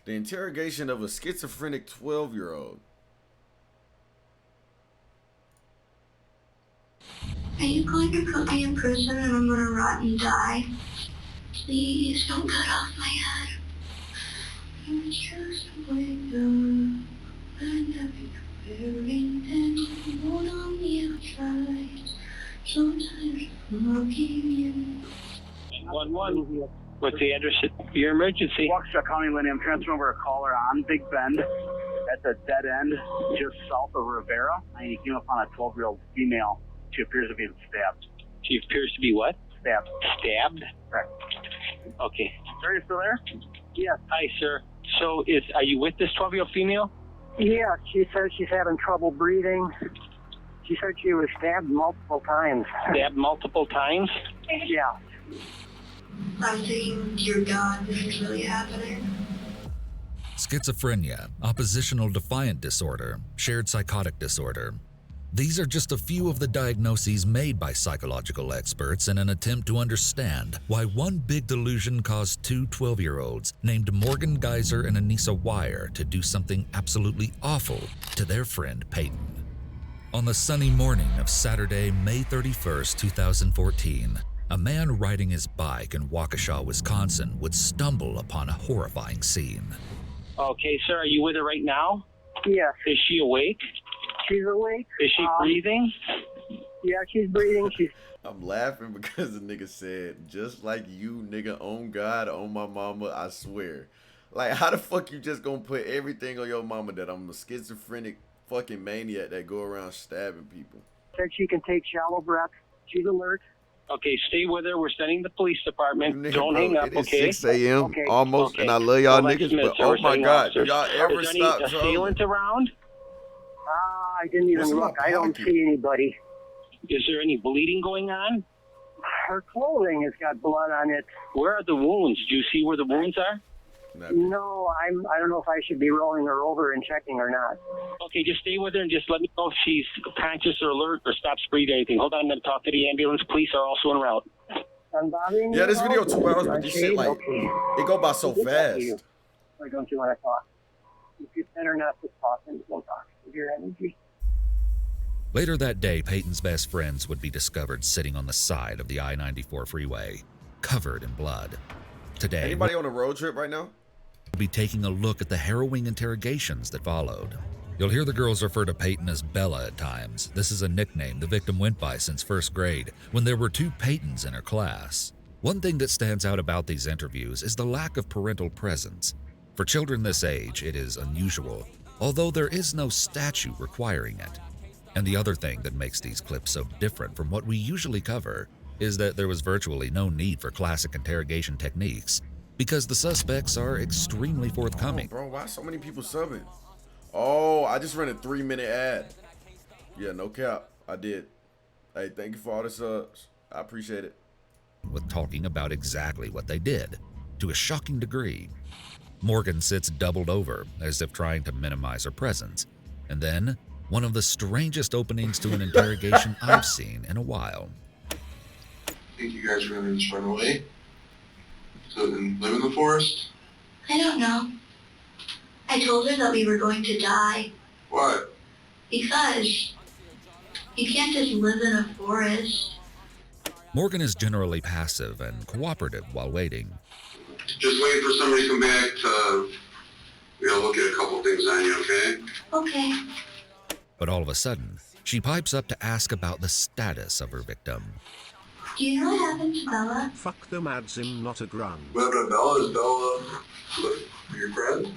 The interrogation of a schizophrenic 12-year-old. Are you going to put me in prison and I'm gonna rot and die? Please don't cut off my head. It's just a window, and everywhere and hold on the outside. Sometimes looking in. 1-1. What's the address of your emergency? Waukesha County, Lenny. I'm transferring over a caller on Big Bend. At the dead end, just south of Rivera. And he came upon a 12-year-old female. She appears to be stabbed. She appears to be what? Stabbed. Stabbed? Correct. Okay. Are you still there? Yes. Hi, sir. So, are you with this 12-year-old female? Yeah, she says she's having trouble breathing. She said she was stabbed multiple times. Stabbed multiple times? Yeah. I'm thinking, dear God, this is really happening. Schizophrenia, oppositional defiant disorder, shared psychotic disorder. These are just a few of the diagnoses made by psychological experts in an attempt to understand why one big delusion caused two 12-year-olds named Morgan Geyser and Anissa Wire to do something absolutely awful to their friend Peyton. On the sunny morning of Saturday, May 31st, 2014, a man riding his bike in Waukesha, Wisconsin would stumble upon a horrifying scene. Okay, sir, are you with her right now? Yes. Is she awake? She's awake. Is she breathing? Yeah, she's breathing. I'm laughing because the nigga said, just like you, nigga, on God, on my mama, I swear. Like, how the fuck you just gonna put everything on your mama that I'm a schizophrenic fucking maniac that go around stabbing people? Said she can take shallow breaths. She's alert. Okay, stay with her. We're sending the police department. Nigga, Don't bro, hang up, it is okay? 6 a.m. Okay. almost, Okay. and I love y'all Well, niggas, Smith, but sir, oh we're my sending God, officers. do y'all ever Is there stop any trolling? assailant around? I didn't even What's in my look. I don't pocket? see anybody. Is there any bleeding going on? Her clothing has got blood on it. Where are the wounds? Do you see where the wounds are? No, I don't know if I should be rolling her over and checking or not. Okay, just stay with her and just let me know if she's conscious or alert or stops breathing or anything. Hold on, I'm going to talk to the ambulance. Police are also en route. I'm bothering you. Yeah, this now? video 2 hours, but this shit, like, Okay. it go by so Good luck to you. fast. Why don't you want to talk? If it's better not to talk, then we'll talk. With your energy. Later that day, Peyton's best friends would be discovered sitting on the side of the I-94 freeway, covered in blood. Today, Anybody on a road trip right now? we'll be taking a look at the harrowing interrogations that followed. You'll hear the girls refer to Peyton as Bella at times. This is a nickname the victim went by since first grade, when there were two Peytons in her class. One thing that stands out about these interviews is the lack of parental presence. For children this age, it is unusual, although there is no statute requiring it. And the other thing that makes these clips so different from what we usually cover is that there was virtually no need for classic interrogation techniques, because the suspects are extremely forthcoming. Oh, bro, why so many people subbing? Oh, I just ran a 3-minute ad. Yeah, no cap. I did. Hey, thank you for all the subs. I appreciate it. With talking about exactly what they did, to a shocking degree. Morgan sits doubled over, as if trying to minimize her presence. And then, one of the strangest openings to an interrogation I've seen in a while. Think you guys are gonna just run away? So then live in the forest? I don't know. I told her that we were going to die Why? because you can't just live in a forest. Morgan is generally passive and cooperative while waiting. Just waiting for somebody to come back to, look at a couple things on you, okay? Okay. But all of a sudden, she pipes up to ask about the status of her victim. Do you know what happened to Bella? Fuck them ads him, not a grun. What happened to Bella? Is Bella your friend?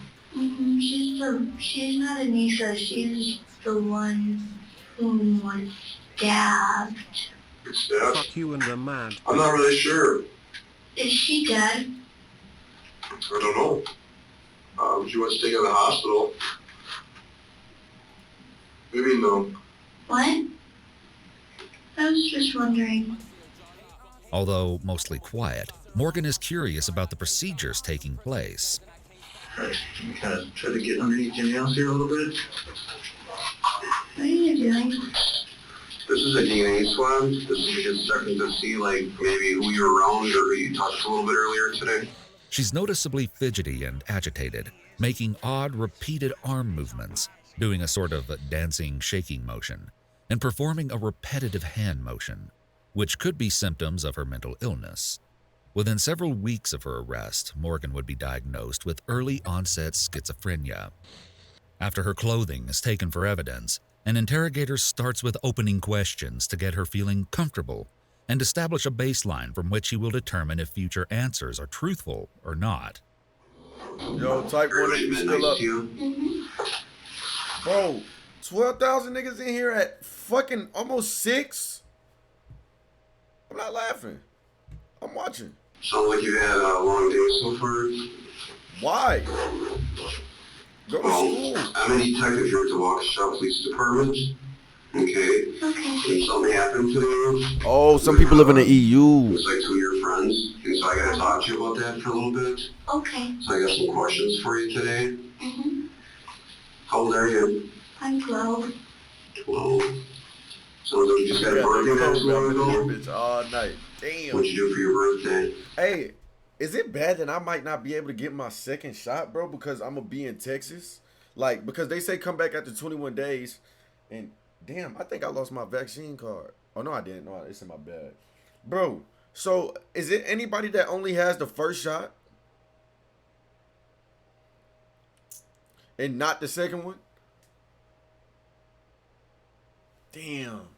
She's not Anissa. She's the one who was stabbed. It's Steph. Fuck you and the mad. I'm not really sure. Is she dead? I don't know. She was taken to the hospital. Maybe no. What? I was just wondering. Although mostly quiet, Morgan is curious about the procedures taking place. Alright, can we kind of try to get underneath your nails here a little bit? What are you doing? This is a DNA swab. This is just checking to see, like, maybe who you're around or who you touched a little bit earlier today. She's noticeably fidgety and agitated, making odd, repeated arm movements, doing a sort of dancing, shaking motion, and performing a repetitive hand motion, which could be symptoms of her mental illness. Within several weeks of her arrest, Morgan would be diagnosed with early-onset schizophrenia. After her clothing is taken for evidence, an interrogator starts with opening questions to get her feeling comfortable and establish a baseline from which he will determine if future answers are truthful or not. Yo, type 1 if you still up. Bro, 12,000 niggas in here at fucking almost 6? I'm not laughing. I'm watching. Sound like you've had a long day so far? Why? Go to school. I'm a detective here at the Waukesha Police Department. Okay. And something happened to you. Oh, some people live in the EU. It's like 2 of your friends. And so I gotta talk to you about that for a little bit. Okay. So I got some questions for you today. Mm-hmm. How old are you? I'm 12. 12. So you just had a birthday not too long ago? Bitch all night. Damn. What'd you do for your birthday? Hey, is it bad that I might not be able to get my second shot, bro? Because I'm gonna be in Texas. Like, because they say come back after 21 days. And damn, I think I lost my vaccine card. Oh, no, I didn't. No, it's in my bag. Bro, so is it anybody that only has the first shot? And not the second one? Damn.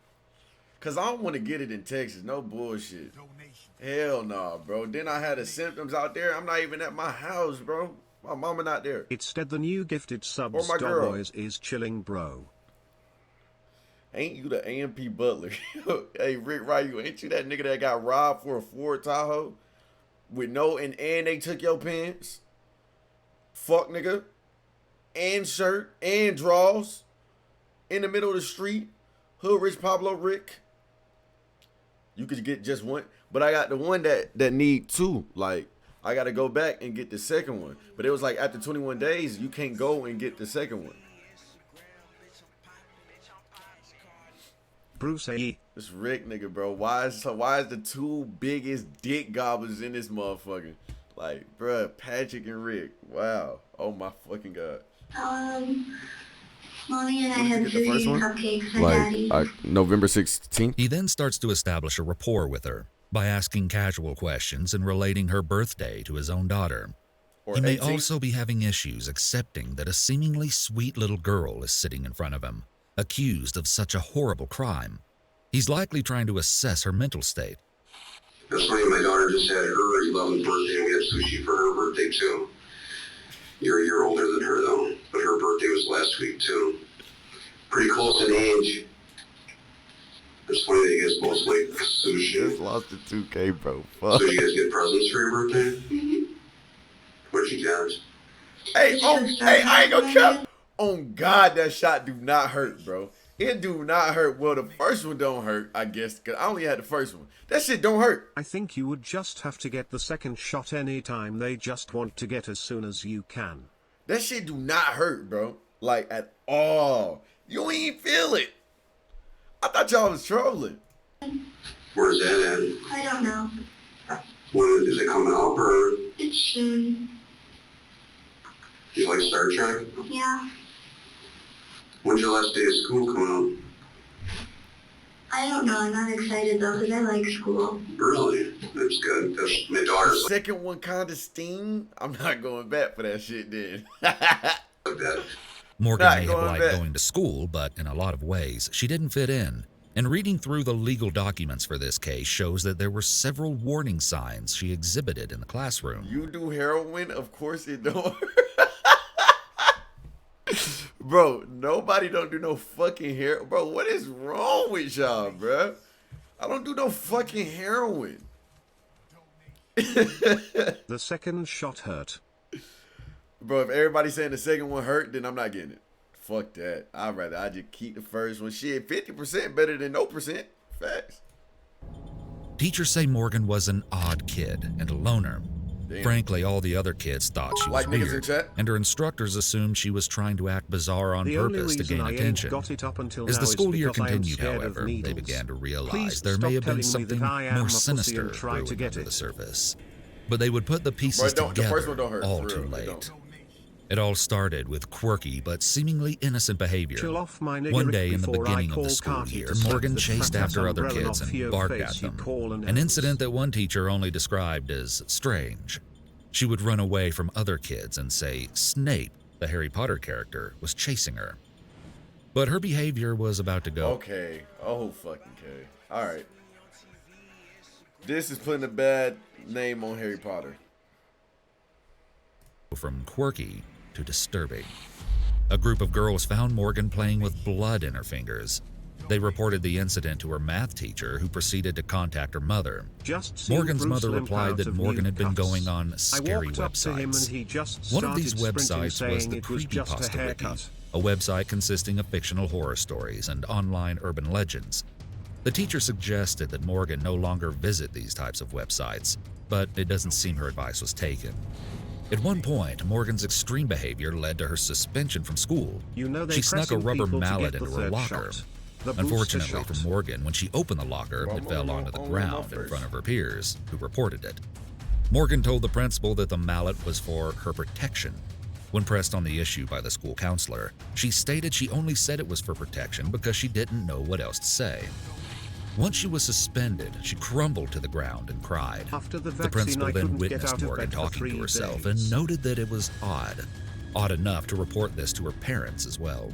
Because I don't want to get it in Texas. No bullshit. Hell nah, bro. Then I had the symptoms out there. I'm not even at my house, bro. My mama not there. Instead, the new gifted subs my girl. Boys is chilling, bro. Ain't you the AMP Butler? Hey, Rick Ryu, ain't you that nigga that got robbed for a Ford Tahoe? With and they took your pants? Fuck nigga. And shirt and drawers. In the middle of the street. Hood Rich Pablo Rick. You could get just one. But I got the one that need two. Like, I got to go back and get the second one. But it was like after 21 days, you can't go and get the second one. Bruce A. This Rick nigga, bro. Why is the two biggest dick goblins in this motherfucker? Like, bruh, Patrick and Rick. Wow. Oh my fucking God. Mommy and I had sushi and cupcakes for Daddy. November 16th. He then starts to establish a rapport with her by asking casual questions and relating her birthday to his own daughter. He may also be having issues accepting that a seemingly sweet little girl is sitting in front of him, accused of such a horrible crime. He's likely trying to assess her mental state. That's funny, my daughter just had her 11th birthday and we had sushi for her birthday too. You're a year older than her though, but her birthday was last week too. Pretty close in age. It's funny that you guys both like sushi. Just lost the 2K, bro. Fuck. So you guys get presents for your birthday? Mm-hmm. What'd you get? Hey, I ain't gonna cap. On God, that shot do not hurt, bro. It do not hurt. Well, the first one don't hurt, I guess, because I only had the first one. That shit don't hurt. I think you would just have to get the second shot anytime they just want to get as soon as you can. That shit do not hurt, bro. Like, at all. You ain't feel it. I thought y'all was trolling. Where's that at? I don't know. When is it coming up or? It's soon. Do you like Star Trek? Yeah. When's your last day of school coming up? I don't know. I'm not excited though because I like school. Really? That's good. That's my daughter's like Second one kind of sting. I'm not going back for that shit then. that. Morgan Not may have going liked back. going to school, but in a lot of ways, she didn't fit in. And reading through the legal documents for this case shows that there were several warning signs she exhibited in the classroom. You do heroin? Of course it don't. Bro, nobody don't do no fucking heroin. Bro, what is wrong with y'all, bro? I don't do no fucking heroin. The second shot hurt. Bro, if everybody's saying the second one hurt, then I'm not getting it. Fuck that. I just keep the first one. Shit, 50% better than no percent. Facts. Teachers say Morgan was an odd kid and a loner. Damn. Frankly, all the other kids thought she was Like niggas in weird, chat? and her instructors assumed she was trying to act bizarre on The only purpose to reason gain I ain't attention. got it up until As now the is school year because I am continued, scared of however, they needles. began to realize Please there stop may have been telling me that something I am a more pussy sinister and try to brewing get under it. the surface. But they would put the pieces Bro, the first one don't together hurt, all for too real, they late. don't. It all started with quirky but seemingly innocent behavior. Chill off my nigga One day in the before I beginning of call the school Carty year, to slap Morgan the chased fat after ass other umbrella kids off and your barked face, at you them. call an An ounce. incident that one teacher only described as strange. She would run away from other kids and say Snape, the Harry Potter character, was chasing her. But her behavior was about to go. Okay. Oh, fucking okay. Alright. This is putting a bad name on Harry Potter. From quirky to disturbing. A group of girls found Morgan playing with blood in her fingers. They reported the incident to her math teacher, who proceeded to contact her mother. Morgan's mother replied that Morgan had been going on scary websites. One of these websites was the Creepypasta Wiki, a website consisting of fictional horror stories and online urban legends. The teacher suggested that Morgan no longer visit these types of websites, but it doesn't seem her advice was taken. At one point, Morgan's extreme behavior led to her suspension from school. She snuck a rubber mallet into her locker. Unfortunately for Morgan, when she opened the locker, it fell onto the ground in front of her peers, who reported it. Morgan told the principal that the mallet was for her protection. When pressed on the issue by the school counselor, she stated she only said it was for protection because she didn't know what else to say. Once she was suspended, she crumbled to the ground and cried. The principal then witnessed Morgan talking to herself and noted that it was odd enough to report this to her parents as well.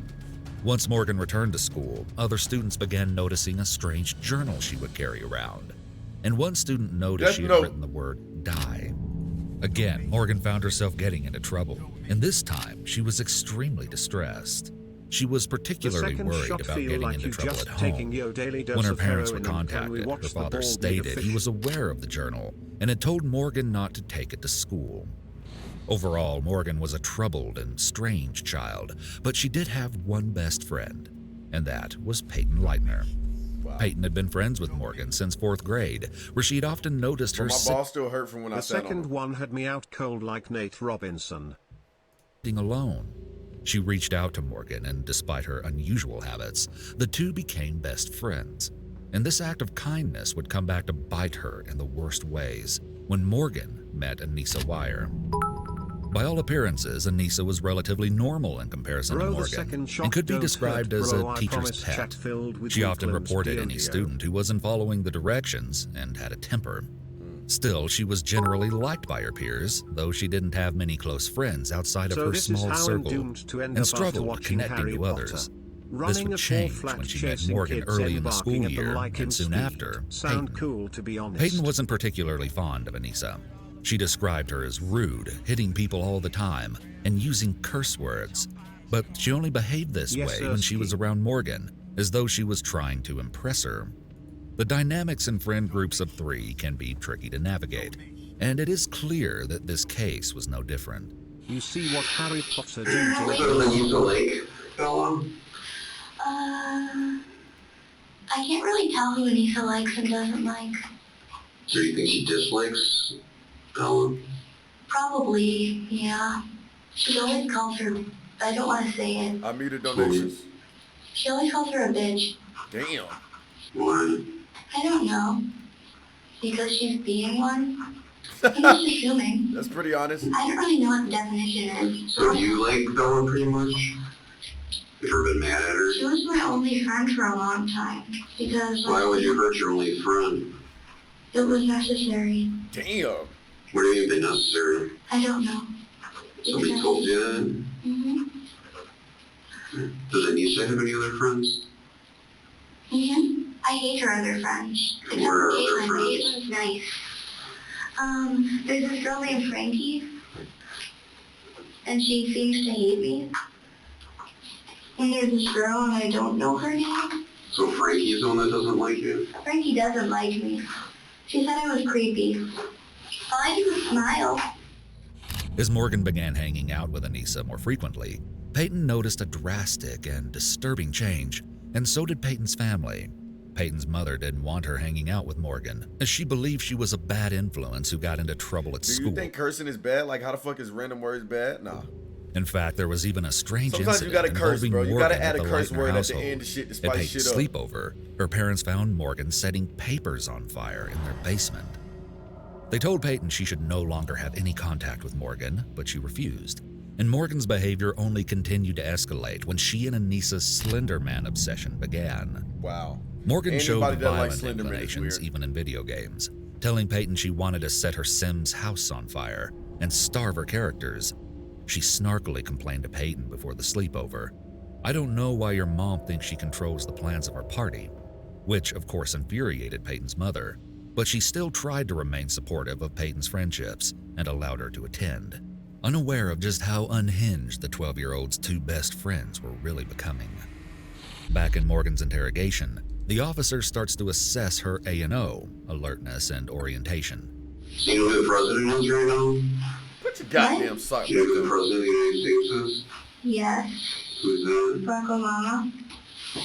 Once Morgan returned to school, other students began noticing a strange journal she would carry around. And one student noticed she had written the word die. Again, Morgan found herself getting into trouble, and this time she was extremely distressed. She was particularly worried about getting into trouble at home. When her parents were contacted, her father stated he was aware of the journal and had told Morgan not to take it to school. Overall, Morgan was a troubled and strange child, but she did have one best friend, and that was Peyton Leitner. Wow. Peyton had been friends with Morgan since 4th grade, where she'd often noticed her my balls still hurt from when I sat on The second one had me out cold like Nate Robinson. Sitting alone. She reached out to Morgan, and despite her unusual habits, the two became best friends. And this act of kindness would come back to bite her in the worst ways when Morgan met Anissa Wire. By all appearances, Anissa was relatively normal in comparison to Morgan, and could be described as a teacher's pet. She often reported any student who wasn't following the directions and had a temper. Still, she was generally liked by her peers, though she didn't have many close friends outside of her small circle, and struggled connecting to others. This would change when she met Morgan early in the school year, and soon after, Peyton. Peyton wasn't particularly fond of Anissa. She described her as rude, hitting people all the time, and using curse words. But she only behaved this way when she was around Morgan, as though she was trying to impress her. The dynamics in friend groups of 3 can be tricky to navigate, and it is clear that this case was no different. You see what Harry Potter Lake, Bella? I can't really tell who Anissa likes and doesn't like. So you think she dislikes Bella? Probably, yeah. She always calls her, I don't want to say it. I muted donations. She always calls her a bitch. Damn. Why? I don't know. Because she's being one. I'm just assuming. That's pretty honest. I don't really know what the definition is. So you like Bella pretty much? You ever been mad at her? She was my only friend for a long time. Because... Why would you hurt your only friend? It was necessary. Damn. What do you mean necessary? I don't know. Somebody told you that? Mm-hmm. Does Anissa have any other friends? Mm-hmm. I hate her other friends. Except for Caitlin. Caitlin's nice. There's this girl named Frankie. And she seems to hate me. And there's this girl and I don't know her name. So Frankie's the one that doesn't like you? Frankie doesn't like me. She said I was creepy. All I do is smile. As Morgan began hanging out with Anissa more frequently, Peyton noticed a drastic and disturbing change, and so did Peyton's family. Peyton's mother didn't want her hanging out with Morgan, as she believed she was a bad influence who got into trouble at school. Do you think cursing is bad? Like, how the fuck is random words bad? Nah. In fact, there was even a strange Sometimes incident you gotta curse, involving bro. You Morgan gotta add at a the curse Leitner word at the household. end of shit to At spice Peyton's shit up. sleepover, her parents found Morgan setting papers on fire in their basement. They told Peyton she should no longer have any contact with Morgan, but she refused. And Morgan's behavior only continued to escalate when she and Anissa's Slender Man obsession began. Wow. Morgan Anybody showed that likes violent Slender Man is inclinations weird. even in video games, telling Peyton she wanted to set her Sims house on fire and starve her characters. She snarkily complained to Peyton before the sleepover, "I don't know why your mom thinks she controls the plans of our party," which of course infuriated Peyton's mother, but she still tried to remain supportive of Peyton's friendships and allowed her to attend, unaware of just how unhinged the 12-year-old's two best friends were really becoming. Back in Morgan's interrogation, the officer starts to assess her A&O, alertness and orientation. You know who the president is right now? Put your goddamn sock You know who back the up. president of the United States is? Yes. Who's that? Barack Obama. What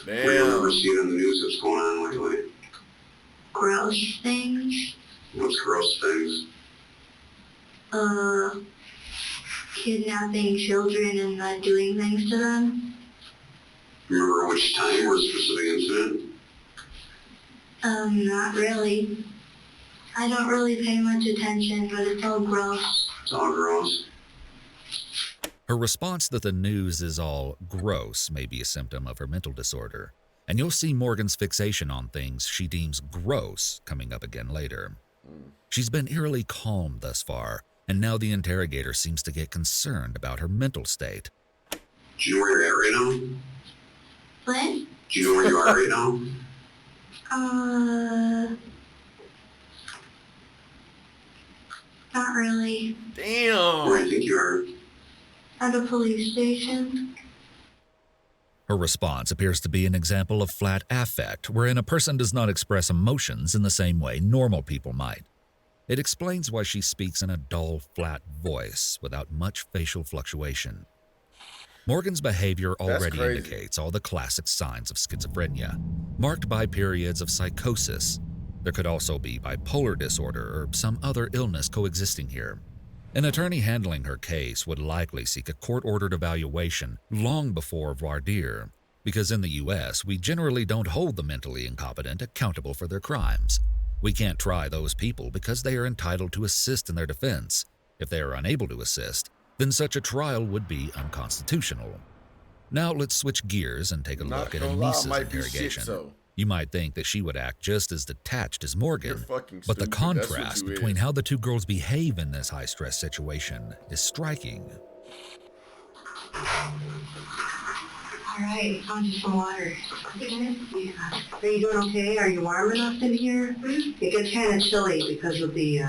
do you remember Damn. seeing on the news that's going on lately? Gross things. What's gross things? Kidnapping children and not doing things to them. Remember which time or specific incident? Not really. I don't really pay much attention, but it's all gross. It's all gross. Her response that the news is all gross may be a symptom of her mental disorder, and you'll see Morgan's fixation on things she deems gross coming up again later. She's been eerily calm thus far, and now the interrogator seems to get concerned about her mental state. Do you know where you're at right now? What? Do you know where you are right now? Not really. Where Damn. do you think you are? At a police station. Her response appears to be an example of flat affect, wherein a person does not express emotions in the same way normal people might. It explains why she speaks in a dull, flat voice without much facial fluctuation. Morgan's behavior already crazy. indicates all the classic signs of schizophrenia, marked by periods of psychosis. There could also be bipolar disorder or some other illness coexisting here. An attorney handling her case would likely seek a court-ordered evaluation long before voir dire, because in the U.S., we generally don't hold the mentally incompetent accountable for their crimes. We can't try those people because they are entitled to assist in their defense. If they are unable to assist, then such a trial would be unconstitutional. Now let's switch gears and take a Not look at gonna lie, Anissa's might be interrogation. shit, You might think that she would act just as detached as Morgan, You're fucking but the stupid. That's what contrast you between is. how the two girls behave in this high-stress situation is striking. All right, found you some water. Yeah. Are you doing okay? Are you warm enough in here? It gets kind of chilly because of the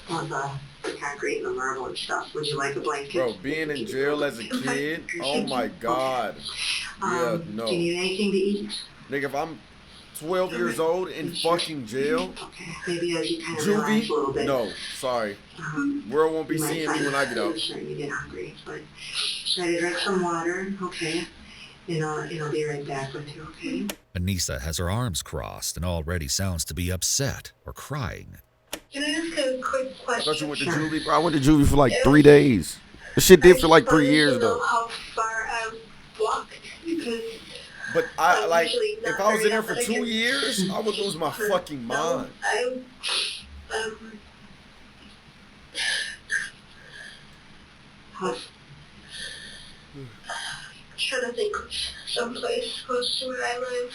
concrete and the marble and stuff. Would you like a blanket? Bro, being in jail as a kid, oh my god. Yeah, no. Do you need anything to eat? Nigga, if I'm 12 years old in fucking jail, Okay, maybe as you kind of relax a little juvie, bit. no, sorry. Um, World won't be you might seeing find me when I that get out. starting to get hungry, but try to drink some water, okay? And I'll be right back with you, okay? Anissa has her arms crossed and already sounds to be upset or crying. Can I ask a quick I question? thought you went to juvie, bro. I went to juvie for like 3 days. This shit did for like 3 years though. How far I walked because But I like, if I was in there for 2 years, I would lose my fucking mind. Trying to think of someplace close to where I live.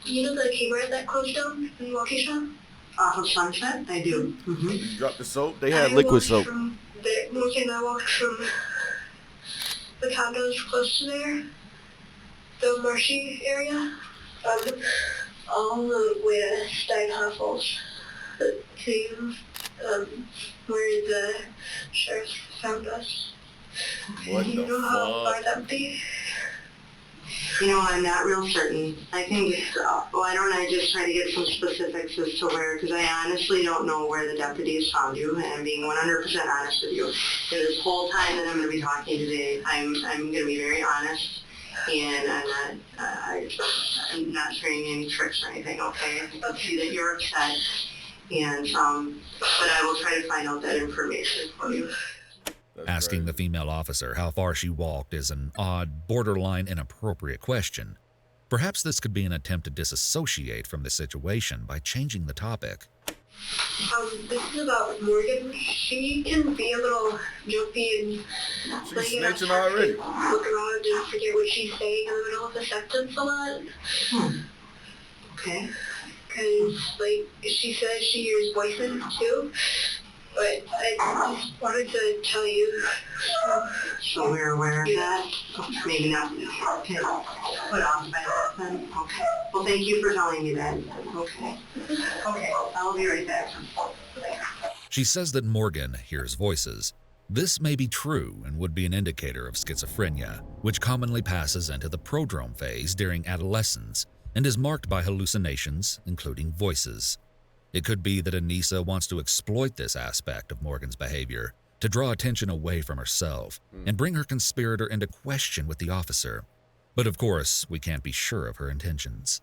You know the cable ride that closed down in Waukesha? Off of Sunset? I do. Mm-hmm. You dropped the soap? They had liquid soap. I walked from the condos close to there, the marshy area, all the way to Steinhoffel's to where the sheriff found us. What You the know how far fuck? that would be? You know, I'm not real certain. I think, why don't I just try to get some specifics as to where, because I honestly don't know where the deputies found you, and I'm being 100% honest with you. And this whole time that I'm going to be talking today, I'm going to be very honest, and I'm not sharing any tricks or anything, okay? I see that you're upset, and, but I will try to find out that information for you. That's Asking the crazy. female officer how far she walked is an odd, borderline inappropriate question. Perhaps this could be an attempt to disassociate from the situation by changing the topic. This is about Morgan. She can be a little jumpy and She's snitching already. look around and forget what she's saying in the middle of a sentence a lot. Okay. Because, like, she says she hears voices too. But I just wanted to tell you. So we're aware of that? Maybe not. Okay. Put off by that then? Okay. Well, thank you for telling me that. Okay. Okay, I'll be right back. She says that Morgan hears voices. This may be true and would be an indicator of schizophrenia, which commonly passes into the prodrome phase during adolescence and is marked by hallucinations, including voices. It could be that Anissa wants to exploit this aspect of Morgan's behavior to draw attention away from herself and bring her conspirator into question with the officer. But of course, we can't be sure of her intentions.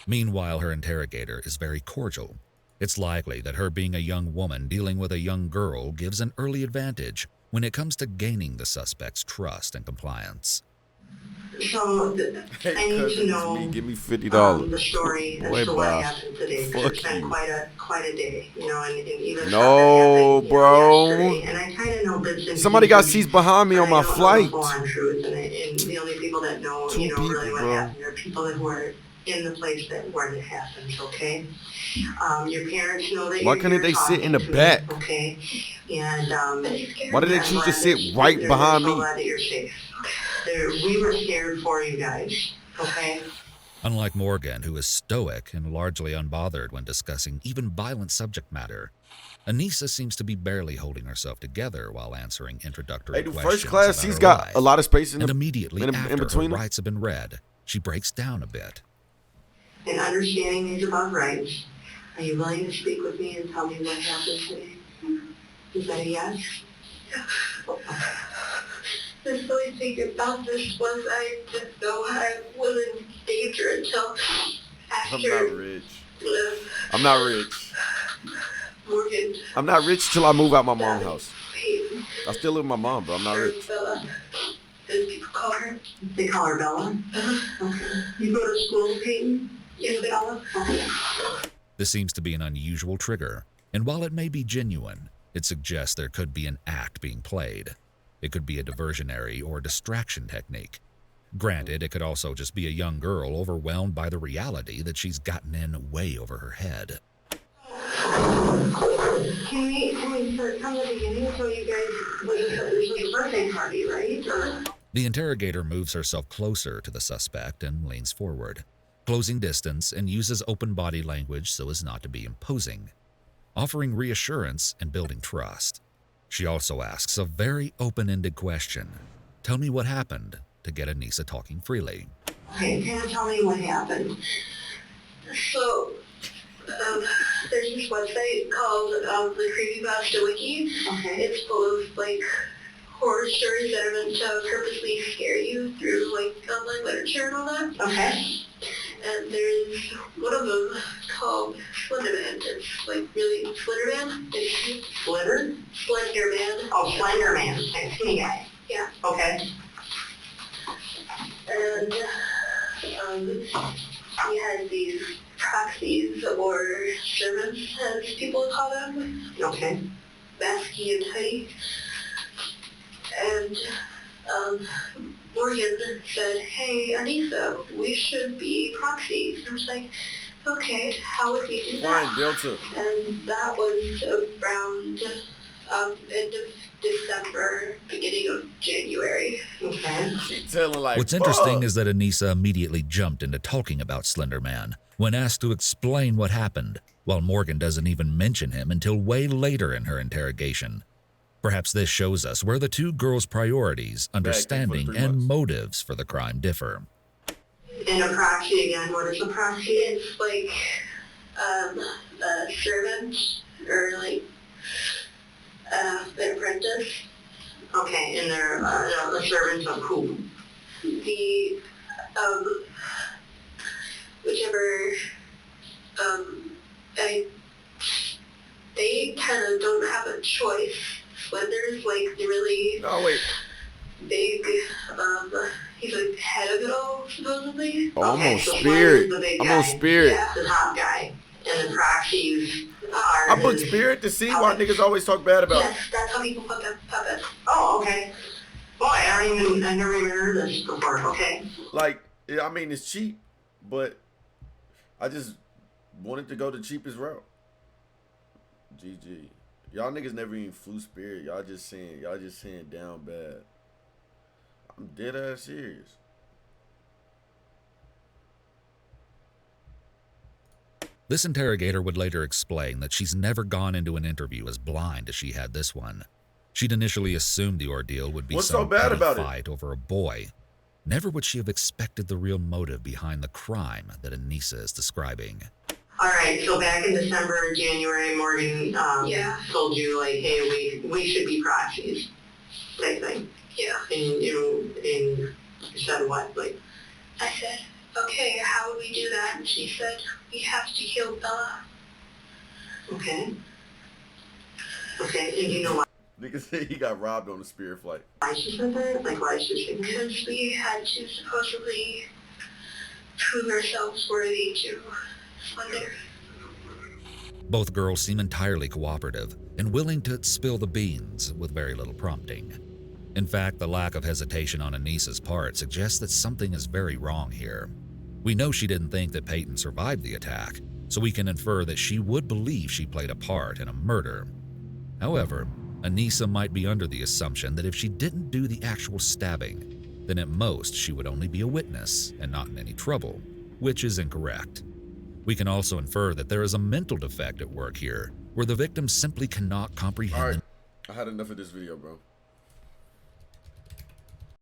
Meanwhile, her interrogator is very cordial. It's likely that her being a young woman dealing with a young girl gives an early advantage when it comes to gaining the suspect's trust and compliance. So, Hey, I need cousin, to know it's me. Give me $50. the story as Boy, to what bye. happened today. Fuck It's been you. quite a day, you know, and even No, stuff that happened, bro. yesterday. And I kind of know bits and Somebody got pieces, seats behind me but on my I don't know flight. the full-on truth, and the only people that know, Two really people, what bro. happened are people that were in the place where it happened, okay? Your parents know that Why you're couldn't here they sit in the talking to back? me, okay? And Why did they I'm choose to glad sit that right they're behind so me? glad that you're safe. We were scared for you guys, okay? Unlike Morgan, who is stoic and largely unbothered when discussing even violent subject matter, Anissa seems to be barely holding herself together while answering introductory Hey, dude, questions first class about seats her got life. a lot of space in And the immediately in after between her them. rights have been read, she breaks down a bit. And understanding these above rights, are you willing to speak with me and tell me what happened today? Is that a yes? The silly thing about this was I didn't know I was in danger until after. I'm not rich. uh, I'm not rich. Morgan. I'm not rich till I move out my mom's house. Peyton. I still live with my mom, but I'm not Or rich. Bella, as people call her. They call her Bella? Okay. You go to school with Peyton? Yes, Bella. Okay. This seems to be an unusual trigger, and while it may be genuine, it suggests there could be an act being played. It could be a diversionary or distraction technique. Granted, it could also just be a young girl overwhelmed by the reality that she's gotten in way over her head. Can we start from the beginning so you guys, this was your birthday party, right? The interrogator moves herself closer to the suspect and leans forward, closing distance and uses open body language so as not to be imposing, offering reassurance and building trust. She also asks a very open-ended question. Tell me what happened, to get Anissa talking freely. Okay, kind of tell me what happened. So, there's this website called the Creepypasta Wiki. Okay. It's full of like horror stories that are meant to purposely scare you through like online literature and all that. Okay. And there's one of them called Slenderman. It's like really Slenderman. It's Slitter? Slenderman. Oh, Slenderman. Skinny guy. Yeah. Okay. And he has these proxies or servants, as people call them. Okay. Basky and Teddy. And Morgan said, "Hey, Anissa, we should be proxies." And I was like, "Okay, how would we do that?" Fine, Delta. And that was around end of December, beginning of January. Okay. She telling like, What's interesting is that Anissa immediately jumped into talking about Slender Man when asked to explain what happened, while Morgan doesn't even mention him until way later in her interrogation. Perhaps this shows us where the two girls' priorities, understanding, 3 and months. motives for the crime differ. And a proxy again, what is a proxy? It's like a servant or like an apprentice. Okay, and they're the servants of who? The whichever they kind of don't have a choice. Slender's like the really No, wait. big He's like head of it all, supposedly. Oh, I'm Okay, on so Spirit. Flynn's the big I'm guy. on Spirit. Yeah, the top guy. And the proxies are I booked his Spirit to see why puppets. niggas always talk bad about. Yes, that's how people put their puppets. Oh, okay. Boy, I never even heard of this before. Okay. Like, yeah, I mean, it's cheap, but I just wanted to go the cheapest route. GG. Y'all niggas never even flew Spirit. Y'all just saying down bad. I'm dead ass serious. This interrogator would later explain that she's never gone into an interview as blind as she had this one. She'd initially assumed the ordeal would be What's some so bad petty about it? fight over a boy. Never would she have expected the real motive behind the crime that Anissa is describing. All right, so back in December, January, Morgan Yeah. told you, like, hey, we should be proxies, type thing. Yeah. And you said what? Like, I said, okay, how would we do that? And she said, we have to kill Bella. okay. Okay, and you know Nigga said he got robbed on the Spirit flight. why she said that? Like, why she said that? Because we had to supposedly prove ourselves worthy to slither. Both girls seem entirely cooperative and willing to spill the beans with very little prompting. In fact, the lack of hesitation on Anissa's part suggests that something is very wrong here. We know she didn't think that Peyton survived the attack, so we can infer that she would believe she played a part in a murder. However, Anissa might be under the assumption that if she didn't do the actual stabbing, then at most she would only be a witness and not in any trouble, which is incorrect. We can also infer that there is a mental defect at work here, where the victim simply cannot comprehend. All right, I had enough of this video, bro.